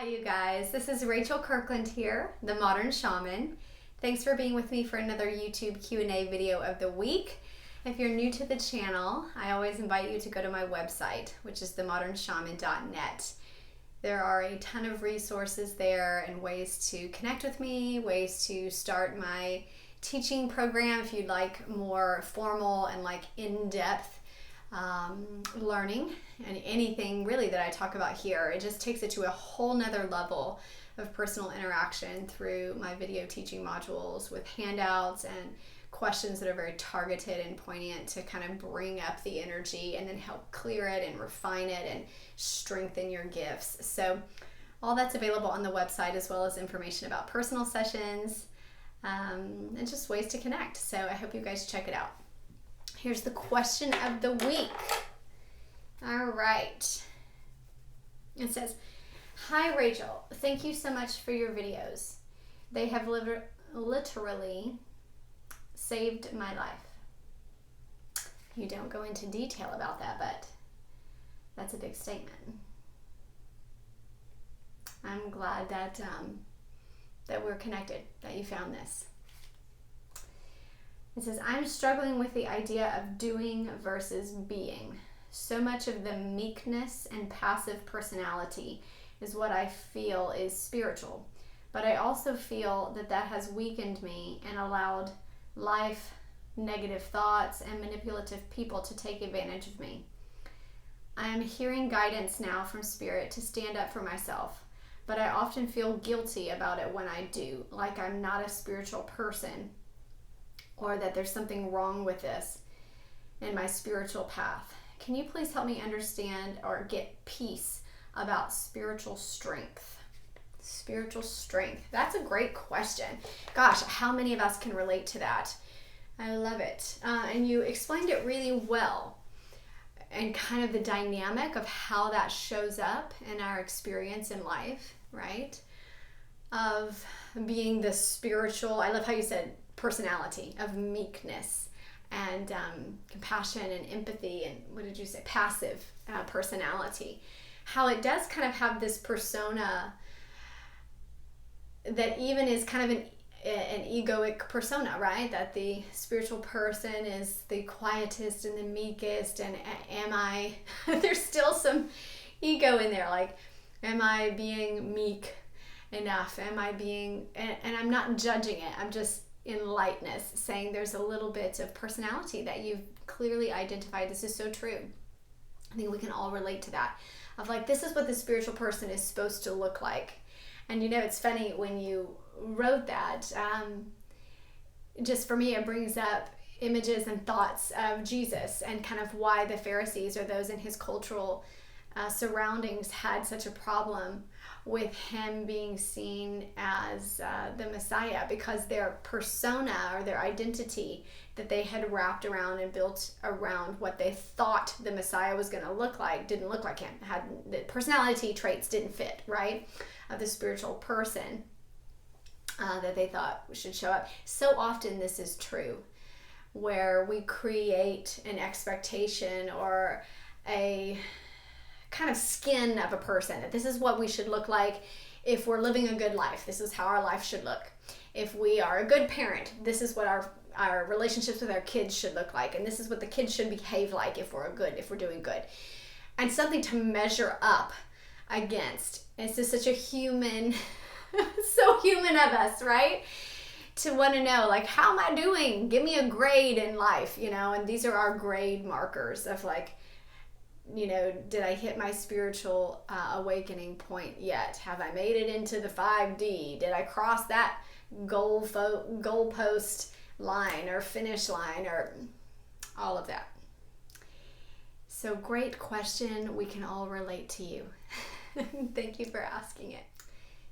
Hi you guys, this is Rachel Kirkland here, the Modern Shaman. Thanks for being with me for another YouTube Q&A video of the week. If you're new to the channel, I always invite you to go to my website, which is themodernshaman.net. There are a ton of resources there and ways to connect with me, ways to start my teaching program if you'd like more formal and like in-depth learning, and anything really that I talk about here. It just takes it to a whole nother level of personal interaction through my video teaching modules with handouts and questions that are very targeted and poignant to kind of bring up the energy and then help clear it and refine it and strengthen your gifts. So all that's available on the website, as well as information about personal sessions and just ways to connect. So I hope you guys check it out. Here's the question of the week. All right. It says, "Hi Rachel, thank you so much for your videos. They have literally saved my life." You don't go into detail about that, but that's a big statement. I'm glad that that we're connected, that you found this. It says, "I'm struggling with the idea of doing versus being. So much of the meekness and passive personality is what I feel is spiritual, but I also feel that that has weakened me and allowed life, negative thoughts, and manipulative people to take advantage of me. I am hearing guidance now from Spirit to stand up for myself, but I often feel guilty about it when I do, like I'm not a spiritual person, or that there's something wrong with this in my spiritual path. Can you please help me understand or get peace about spiritual strength?" Spiritual strength. That's a great question. Gosh, how many of us can relate to that? I love it. And you explained it really well, and kind of the dynamic of how that shows up in our experience in life, right? Of being the spiritual, I love how you said personality, of meekness and compassion and empathy, and what did you say, passive personality. How it does kind of have this persona that even is kind of an egoic persona, right? That the spiritual person is the quietest and the meekest, and there's still some ego in there, like, am I being meek enough? Am I being, and I'm not judging it, I'm just in lightness saying there's a little bit of personality that you've clearly identified. This is so true. I think we can all relate to that, of like, this is what the spiritual person is supposed to look like. And you know, it's funny when you wrote that, just for me, it brings up images and thoughts of Jesus and kind of why the Pharisees, or those in his cultural surroundings, had such a problem with him being seen as the Messiah, because their persona, or their identity that they had wrapped around and built around what they thought the Messiah was going to look like, didn't look like him. The personality traits didn't fit, right, of the spiritual person that they thought should show up. So often this is true, where we create an expectation or a kind of skin of a person, that this is what we should look like if we're living a good life. This is how our life should look. If we are a good parent, this is what our relationships with our kids should look like, and this is what the kids should behave like if we're doing good. And something to measure up against. It's just such a human, so human of us, right? To want to know, like, how am I doing? Give me a grade in life, you know, and these are our grade markers of like, you know, did I hit my spiritual awakening point yet? Have I made it into the 5D? Did I cross that goalpost line or finish line, or all of that? So great question. We can all relate to you. Thank you for asking it.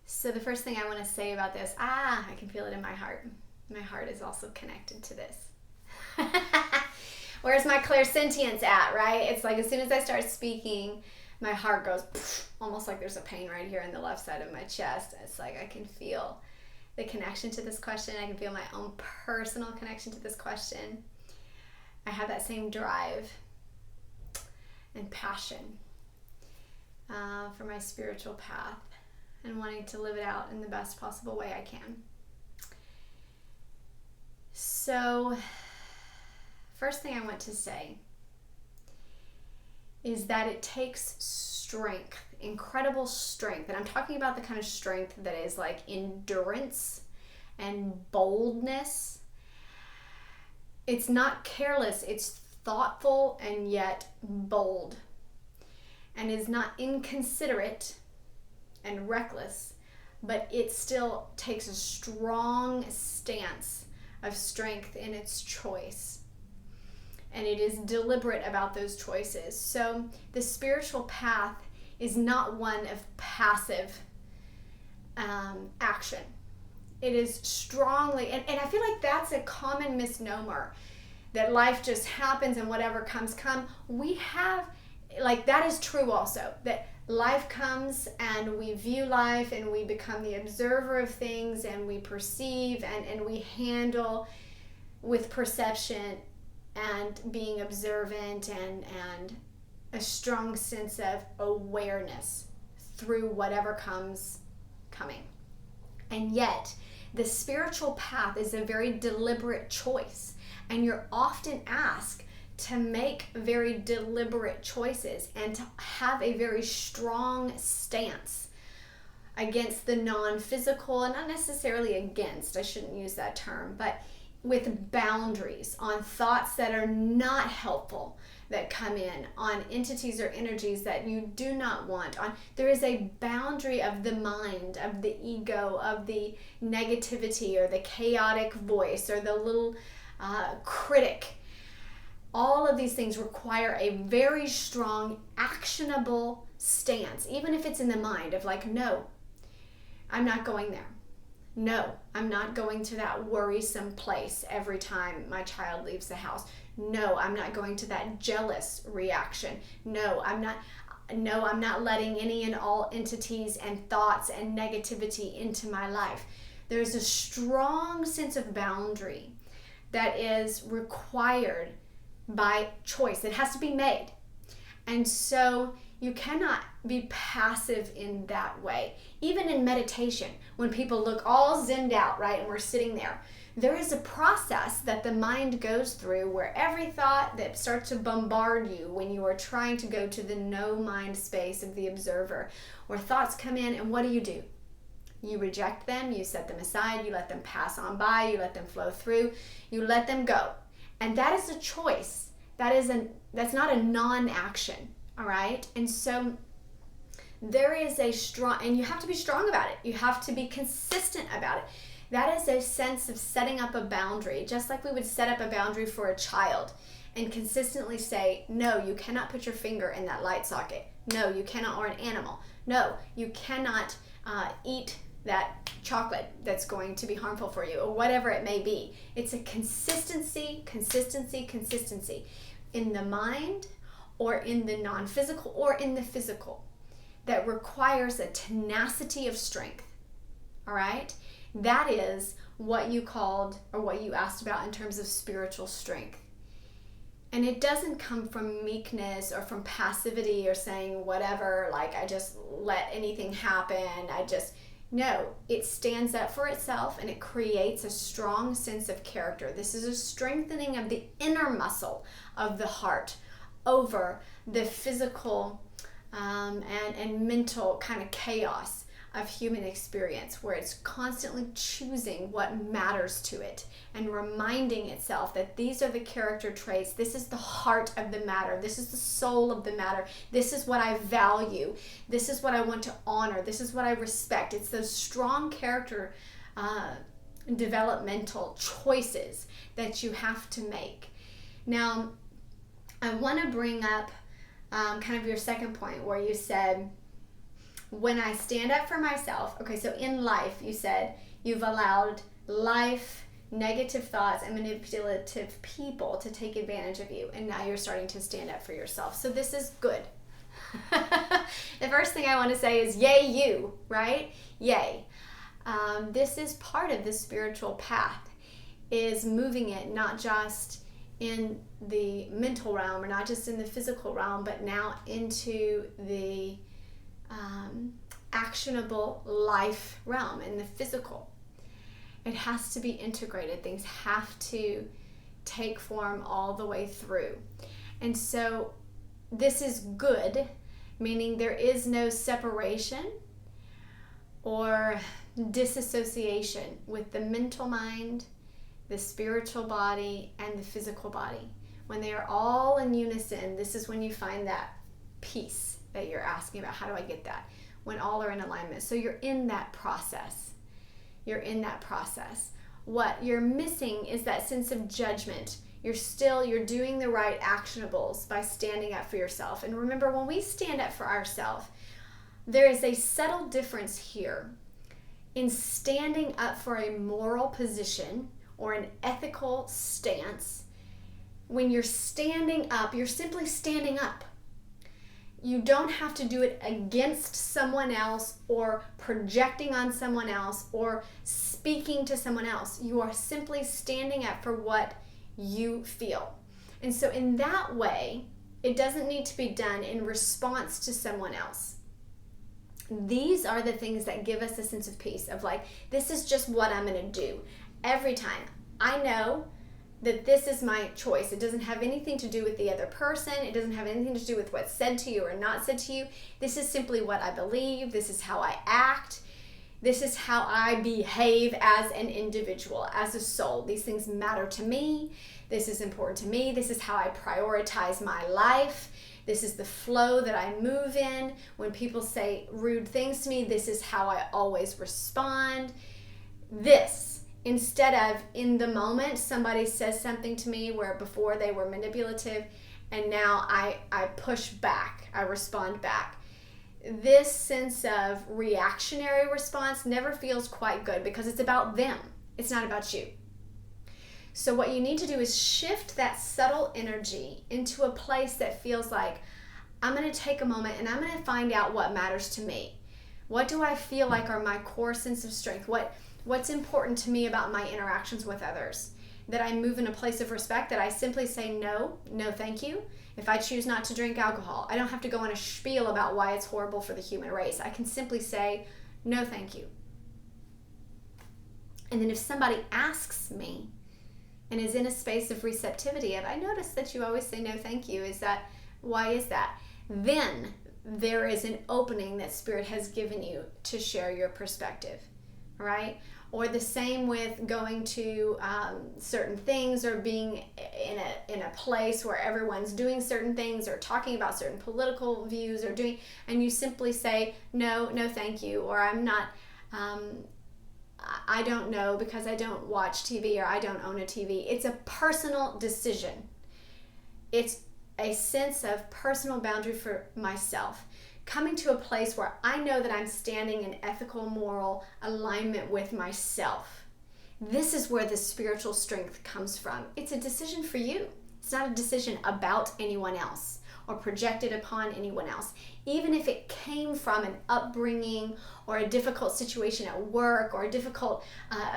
So the first thing I want to say about this, I can feel it in my heart. My heart is also connected to this. Where's my clairsentience at, right? It's like, as soon as I start speaking, my heart goes almost like there's a pain right here in the left side of my chest. It's like I can feel the connection to this question. I can feel my own personal connection to this question. I have that same drive and passion for my spiritual path. and wanting to live it out in the best possible way I can. So, first thing I want to say is that it takes strength, incredible strength. And I'm talking about the kind of strength that is like endurance and boldness. It's not careless, it's thoughtful and yet bold. And is not inconsiderate and reckless, but it still takes a strong stance of strength in its choice. And it is deliberate about those choices. So the spiritual path is not one of passive action. It is strongly, and I feel like that's a common misnomer, that life just happens and whatever comes. We have, like, that is true also, that life comes and we view life and we become the observer of things and we perceive and we handle with perception and being observant and a strong sense of awareness through whatever coming. And yet, the spiritual path is a very deliberate choice, and you're often asked to make very deliberate choices and to have a very strong stance against the non-physical, and not necessarily against, I shouldn't use that term, but with boundaries on thoughts that are not helpful that come in, on entities or energies that you do not want. There is a boundary of the mind, of the ego, of the negativity or the chaotic voice or the little critic. All of these things require a very strong, actionable stance, even if it's in the mind of like, no, I'm not going there. No, I'm not going to that worrisome place every time my child leaves the house. No, I'm not going to that jealous reaction. No, I'm not letting any and all entities and thoughts and negativity into my life. There's a strong sense of boundary that is required by choice. It has to be made. And so you cannot be passive in that way. Even in meditation, when people look all zenned out, right, and we're sitting there is a process that the mind goes through where every thought that starts to bombard you when you are trying to go to the no mind space of the observer, where thoughts come in, and what do? You reject them, you set them aside, you let them pass on by, you let them flow through, you let them go. And that is a choice. That's not a non-action, all right? And so there is a strong, and you have to be strong about it. You have to be consistent about it. That is a sense of setting up a boundary, just like we would set up a boundary for a child and consistently say, no, you cannot put your finger in that light socket. No, you cannot, or an animal. No, you cannot eat that chocolate that's going to be harmful for you, or whatever it may be. It's a consistency in the mind or in the non-physical or in the physical that requires a tenacity of strength. All right? That is what you called, or what you asked about in terms of spiritual strength. And it doesn't come from meekness or from passivity or saying whatever, like I just let anything happen. No, it stands up for itself and it creates a strong sense of character. This is a strengthening of the inner muscle of the heart over the physical and mental kind of chaos of human experience, where it's constantly choosing what matters to it and reminding itself that these are the character traits, this is the heart of the matter, this is the soul of the matter, this is what I value, this is what I want to honor, this is what I respect. It's those strong character developmental choices that you have to make. Now, I want to bring up kind of your second point where you said, when I stand up for myself, okay, so in life, you said you've allowed life, negative thoughts, and manipulative people to take advantage of you, and now you're starting to stand up for yourself. So this is good. The first thing I want to say is yay you, right? Yay. This is part of the spiritual path, is moving it not just in the mental realm or not just in the physical realm, but now into the actionable life realm, in the physical. It has to be integrated. Things have to take form all the way through. And so this is good, meaning there is no separation or disassociation with the mental mind, the spiritual body, and the physical body. When they are all in unison, this is when you find that peace that you're asking about. How do I get that? When all are in alignment. So you're in that process. You're in that process. What you're missing is that sense of judgment. You're doing the right actionables by standing up for yourself. And remember, when we stand up for ourselves, there is a subtle difference here in standing up for a moral position or an ethical stance. When you're standing up, you're simply standing up. You don't have to do it against someone else or projecting on someone else or speaking to someone else. You are simply standing up for what you feel. And so in that way, it doesn't need to be done in response to someone else. These are the things that give us a sense of peace, of like, this is just what I'm going to do. Every time I know that this is my choice. It doesn't have anything to do with the other person. It doesn't have anything to do with what's said to you or not said to you. This is simply what I believe. This is how I act. This is how I behave as an individual, as a soul. These things matter to me. This is important to me. This is how I prioritize my life. This is the flow that I move in. When people say rude things to me, this is how I always respond. Instead of in the moment, somebody says something to me where before they were manipulative, and now I push back, I respond back. This sense of reactionary response never feels quite good because it's about them. It's not about you. So what you need to do is shift that subtle energy into a place that feels like, I'm going to take a moment and I'm going to find out what matters to me. What do I feel like are my core sense of strength? What's important to me about my interactions with others? That I move in a place of respect, that I simply say no thank you. If I choose not to drink alcohol, I don't have to go on a spiel about why it's horrible for the human race. I can simply say no thank you. And then if somebody asks me and is in a space of receptivity of, I notice that you always say no thank you, why is that? Then there is an opening that Spirit has given you to share your perspective. Right? Or the same with going to certain things, or being in a place where everyone's doing certain things or talking about certain political views and you simply say no thank you, or I'm not, I don't know because I don't watch TV, or I don't own a TV. It's a personal decision. It's a sense of personal boundary for myself. Coming to a place where I know that I'm standing in ethical, moral alignment with myself. This is where the spiritual strength comes from. It's a decision for you. It's not a decision about anyone else or projected upon anyone else. Even if it came from an upbringing or a difficult situation at work or a difficult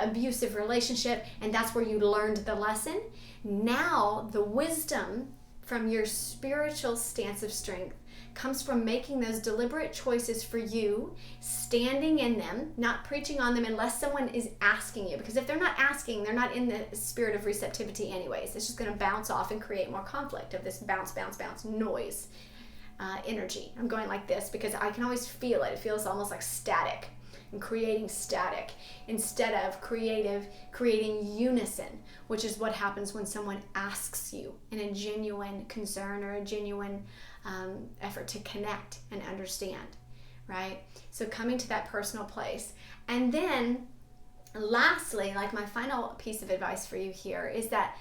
abusive relationship, and that's where you learned the lesson. Now the wisdom from your spiritual stance of strength comes from making those deliberate choices for you, standing in them, not preaching on them unless someone is asking you. Because if they're not asking, they're not in the spirit of receptivity anyways. It's just going to bounce off and create more conflict of this bounce noise energy. I'm going like this because I can always feel it. It feels almost like static, and creating static instead of creating unison, which is what happens when someone asks you in a genuine concern or a genuine effort to connect and understand, right? So coming to that personal place. And then lastly, like my final piece of advice for you here is that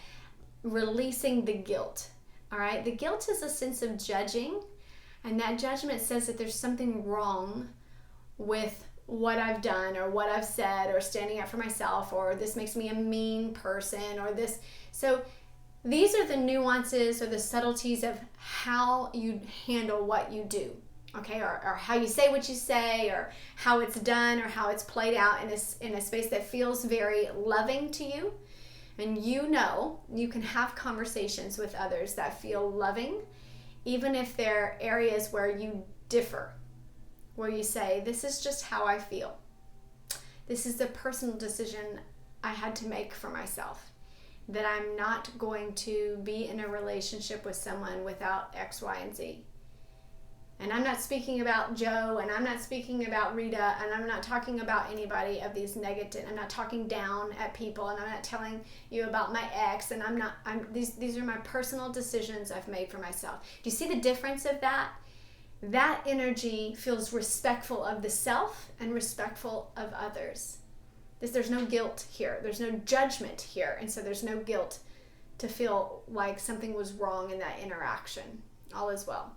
releasing the guilt, all right? The guilt is a sense of judging, and that judgment says that there's something wrong with what I've done or what I've said or standing up for myself, or this makes me a mean person, or this. So these are the nuances or the subtleties of how you handle what you do, okay? Or how you say what you say, or how it's done, or how it's played out in a space that feels very loving to you. And you know you can have conversations with others that feel loving, even if they're areas where you differ, where you say, this is just how I feel. This is the personal decision I had to make for myself, that I'm not going to be in a relationship with someone without X, Y, and Z. And I'm not speaking about Joe, and I'm not speaking about Rita, and I'm not talking about anybody of these negative. I'm not talking down at people, and I'm not telling you about my ex, and these are my personal decisions I've made for myself. Do you see the difference of that? That energy feels respectful of the self and respectful of others. There's no guilt here. There's no judgment here. And so there's no guilt to feel like something was wrong in that interaction. All is well.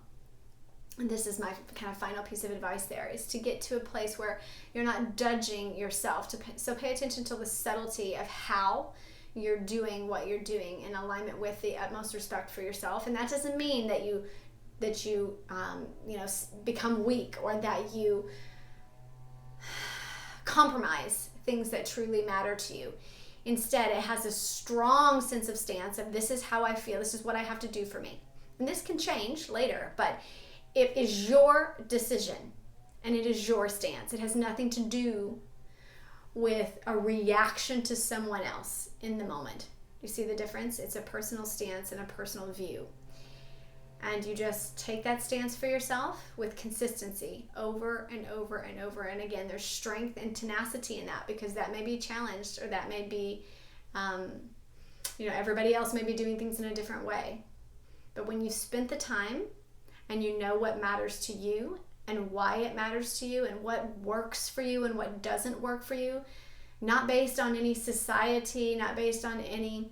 And this is my kind of final piece of advice there, is to get to a place where you're not judging yourself. So pay attention to the subtlety of how you're doing what you're doing in alignment with the utmost respect for yourself. And that doesn't mean that you become weak, or that you compromise things that truly matter to you. Instead, it has a strong sense of stance of, this is how I feel, this is what I have to do for me. And this can change later, but it is your decision and it is your stance. It has nothing to do with a reaction to someone else in the moment. You see the difference? It's a personal stance and a personal view. And you just take that stance for yourself with consistency over and over and over. And again, there's strength and tenacity in that, because that may be challenged, or that may be, everybody else may be doing things in a different way. But when you spent the time and you know what matters to you and why it matters to you and what works for you and what doesn't work for you, not based on any society, not based on any,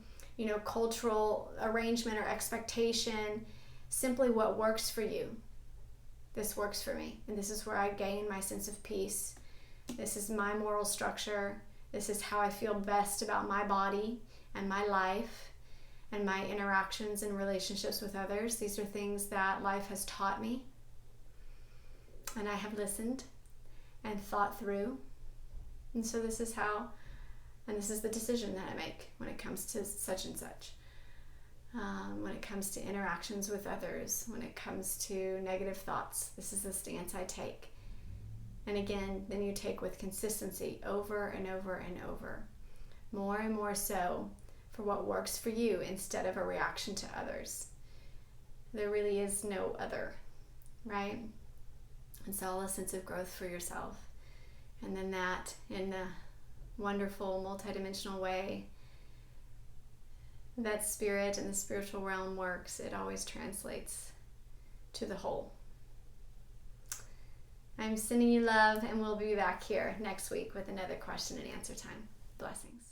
cultural arrangement or expectation, simply what works for you. This works for me, and this is where I gain my sense of peace. This is my moral structure. This is how I feel best about my body and my life and my interactions and relationships with others. These are things that life has taught me, and I have listened and thought through. And so this is the decision that I make when it comes to such and such. When it comes to interactions with others, when it comes to negative thoughts, this is the stance I take. And again, then you take with consistency over and over and over, more and more so for what works for you instead of a reaction to others. There really is no other, right? It's all a sense of growth for yourself. And then that, in a wonderful, multidimensional way that spirit and the spiritual realm works, it always translates to the whole. I'm sending you love, and we'll be back here next week with another question and answer time. Blessings.